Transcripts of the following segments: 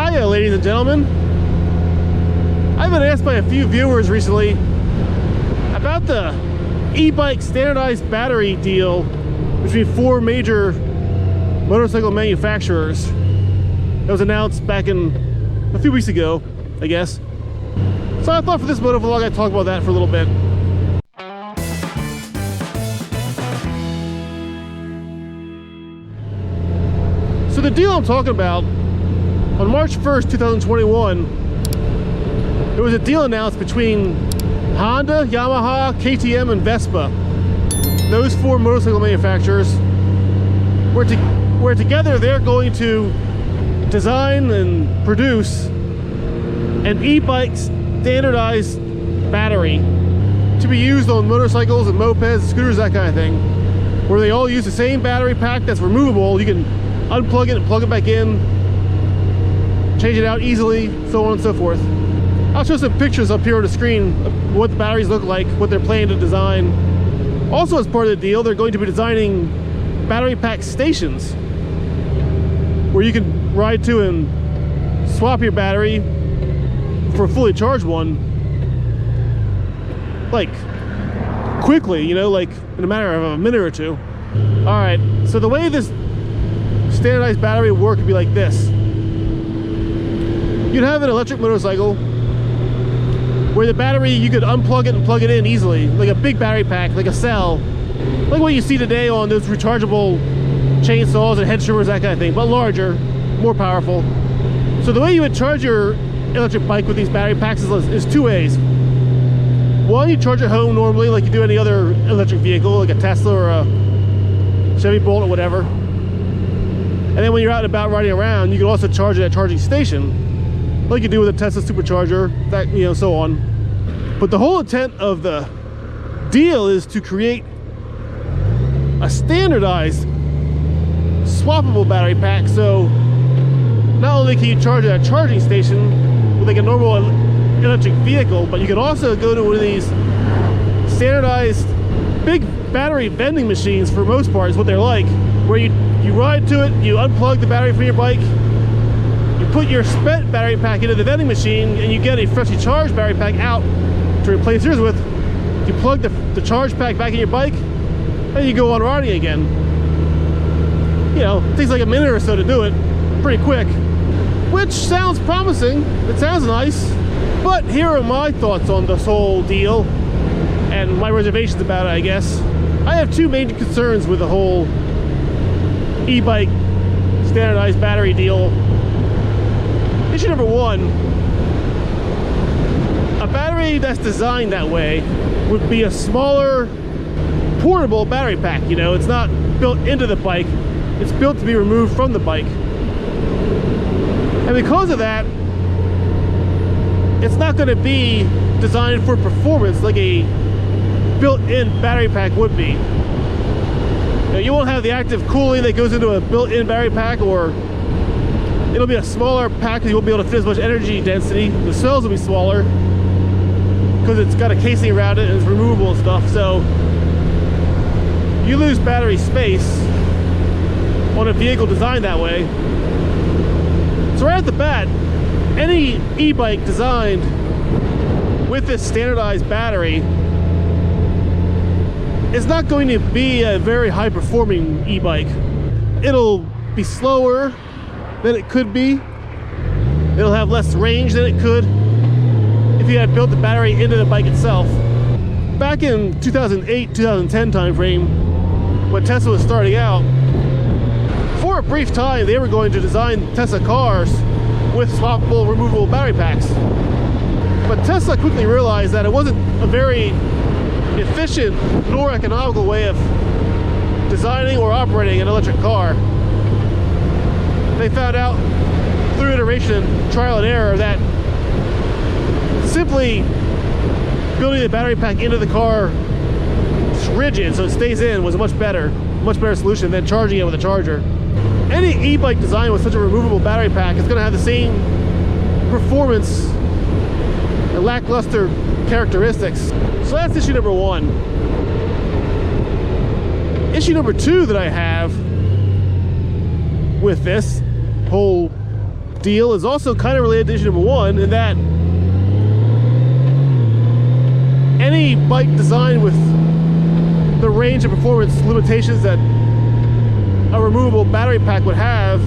Hiya, ladies and gentlemen. I've been asked by a few viewers recently about the e-bike standardized battery deal between 4 major motorcycle manufacturers that was announced back in a few weeks ago, I guess. So I thought for this motovlog I'd talk about that for a little bit. So the deal I'm talking about, on March 1st, 2021, there was a deal announced between Honda, Yamaha, KTM, and Vespa. Those 4 motorcycle manufacturers, where together they're going to design and produce an e-bike standardized battery to be used on motorcycles and mopeds, scooters, that kind of thing, where they all use the same battery pack that's removable. You can unplug it and plug it back in, change it out easily, so on and so forth. I'll show some pictures up here on the screen of what the batteries look like, what they're planning to design. Also, as part of the deal, they're going to be designing battery pack stations where you can ride to and swap your battery for a fully charged one, like quickly, you know, like in a matter of a minute or two. All right, so the way this standardized battery would work would be like this. You'd have an electric motorcycle where the battery, you could unplug it and plug it in easily, like a big battery pack, like a cell, like what you see today on those rechargeable chainsaws and head trimmers, that kind of thing, but larger, more powerful. So the way you would charge your electric bike with these battery packs is 2 ways. One, you charge it home normally like you do any other electric vehicle, like a Tesla or a Chevy Bolt or whatever. And then when you're out and about riding around, you can also charge it at a charging station, like you do with a Tesla supercharger, that, you know, so on. But the whole intent of the deal is to create a standardized swappable battery pack, so not only can you charge at a charging station with like a normal electric vehicle, but you can also go to one of these standardized big battery vending machines, for most part is what they're like, where you ride to it, you unplug the battery from your bike, you put your spent battery pack into the vending machine, and you get a freshly charged battery pack out to replace yours with. You plug the charge pack back in your bike, and you go on riding again. You know, it takes like a minute or so to do it, pretty quick, which sounds promising. It sounds nice, but here are my thoughts on this whole deal and my reservations about it, I guess. I have 2 main concerns with the whole e-bike standardized battery deal. Issue number 1, a battery that's designed that way would be a smaller, portable battery pack. You know, it's not built into the bike, it's built to be removed from the bike. And because of that, it's not going to be designed for performance like a built-in battery pack would be. You know, you won't have the active cooling that goes into a built-in battery pack, or it'll be a smaller pack because you won't be able to fit as much energy density. The cells will be smaller because it's got a casing around it and it's removable and stuff, so you lose battery space on a vehicle designed that way. So right at the bat, any e-bike designed with this standardized battery is not going to be a very high-performing e-bike. It'll be slower than it could be. It'll have less range than it could if you had built the battery into the bike itself. Back in 2008, 2010 timeframe, when Tesla was starting out, for a brief time they were going to design Tesla cars with swappable, removable battery packs. But Tesla quickly realized that it wasn't a very efficient nor economical way of designing or operating an electric car. They found out through iteration, trial and error, that simply building the battery pack into the car rigid so it stays in was a much better solution than charging it with a charger. Any e-bike design with such a removable battery pack is going to have the same performance and lackluster characteristics. So that's issue number 1. Issue number 2 that I have with this whole deal is also kind of related to issue number 1 in that any bike designed with the range of performance limitations that a removable battery pack would have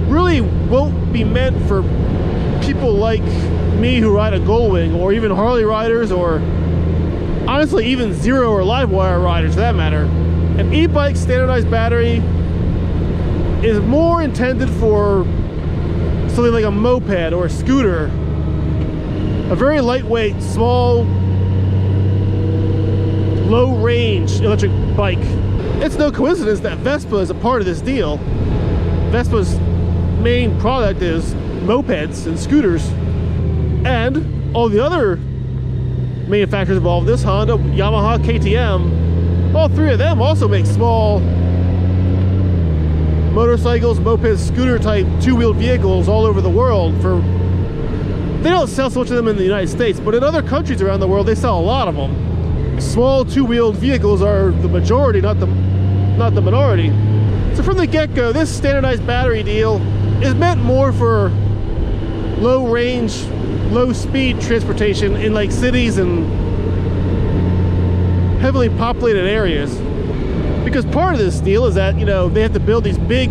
really won't be meant for people like me who ride a Goldwing, or even Harley riders, or honestly even Zero or Livewire riders for that matter. An e-bike standardized battery is more intended for something like a moped or a scooter, a very lightweight, small, low range electric bike. It's no coincidence that Vespa is a part of this deal. Vespa's main product is mopeds and scooters, and all the other manufacturers involved in this, Honda, Yamaha, KTM, all three of them also make small motorcycles, mopeds, scooter type two-wheeled vehicles all over the world. They don't sell so much of them in the United States, but in other countries around the world they sell a lot of them. Small two-wheeled vehicles are the majority, not the minority. So from the get-go, this standardized battery deal is meant more for low range, low speed transportation in like cities and heavily populated areas. Because part of this deal is that, you know, they have to build these big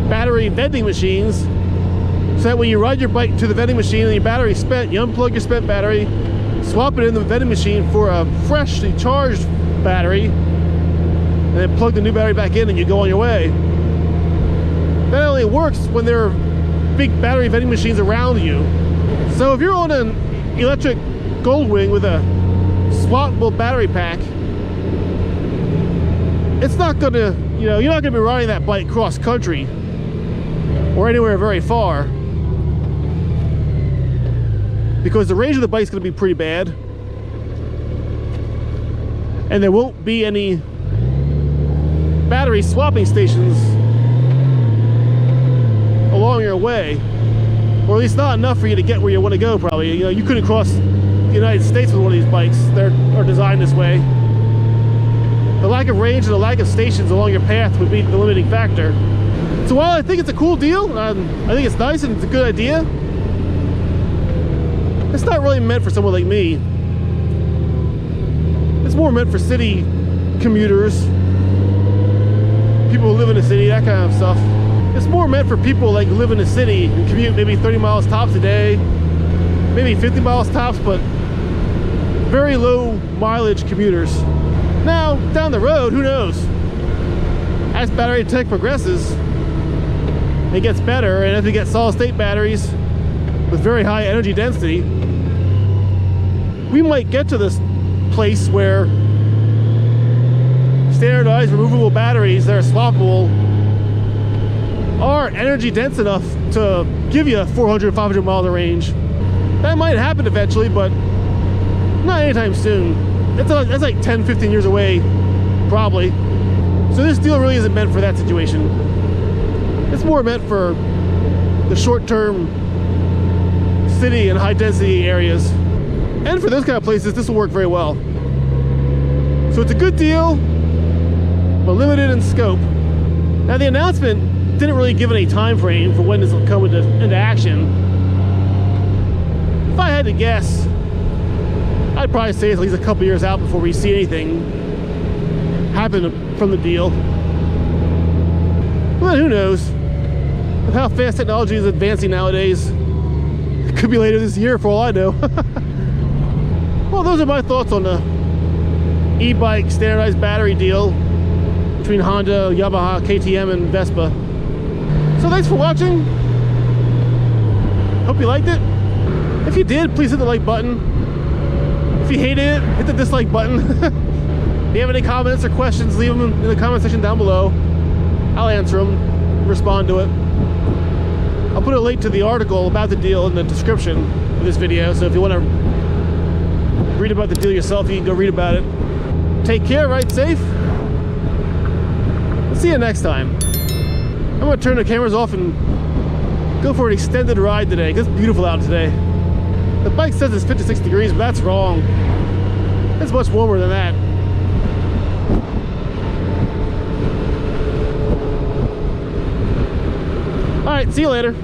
battery vending machines so that when you ride your bike to the vending machine and your battery's spent, you unplug your spent battery, swap it in the vending machine for a freshly charged battery, and then plug the new battery back in and you go on your way. That only works when there are big battery vending machines around you. So if you're on an electric Goldwing with a swappable battery pack, it's not gonna, you know, you're not gonna be riding that bike cross country or anywhere very far, because the range of the bike's gonna be pretty bad, and there won't be any battery swapping stations along your way, or at least not enough for you to get where you want to go. Probably, you know, you couldn't cross the United States with one of these bikes. They're designed this way. The lack of range and the lack of stations along your path would be the limiting factor. So while I think it's a cool deal, I think it's nice and it's a good idea, it's not really meant for someone like me. It's more meant for city commuters, people who live in the city, that kind of stuff. It's more meant for people like who live in the city and commute maybe 30 miles tops a day, maybe 50 miles tops, but very low mileage commuters. Now, down the road, who knows? As battery tech progresses, it gets better, and as we get solid state batteries with very high energy density, we might get to this place where standardized removable batteries that are swappable are energy dense enough to give you 400, 500 miles of range. That might happen eventually, but not anytime soon. That's like 10, 15 years away, probably. So this deal really isn't meant for that situation. It's more meant for the short-term city and high-density areas. And for those kind of places, this will work very well. So it's a good deal, but limited in scope. Now the announcement didn't really give any time frame for when this will come into action. If I had to guess, I'd probably say it's at least a couple years out before we see anything happen from the deal. But who knows? With how fast technology is advancing nowadays, it could be later this year for all I know. Well, those are my thoughts on the e-bike standardized battery deal between Honda, Yamaha, KTM, and Vespa. So thanks for watching. Hope you liked it. If you did, please hit the like button. If you hated it, hit the dislike button. If you have any comments or questions, leave them in the comment section down below. I'll answer them, respond to it. I'll put a link to the article about the deal in the description of this video, so if you want to read about the deal yourself, you can go read about it. Take care, ride safe. I'll see you next time. I'm going to turn the cameras off and go for an extended ride today. It's beautiful out today. The bike says it's 56 degrees, but that's wrong. It's much warmer than that. All right, see you later.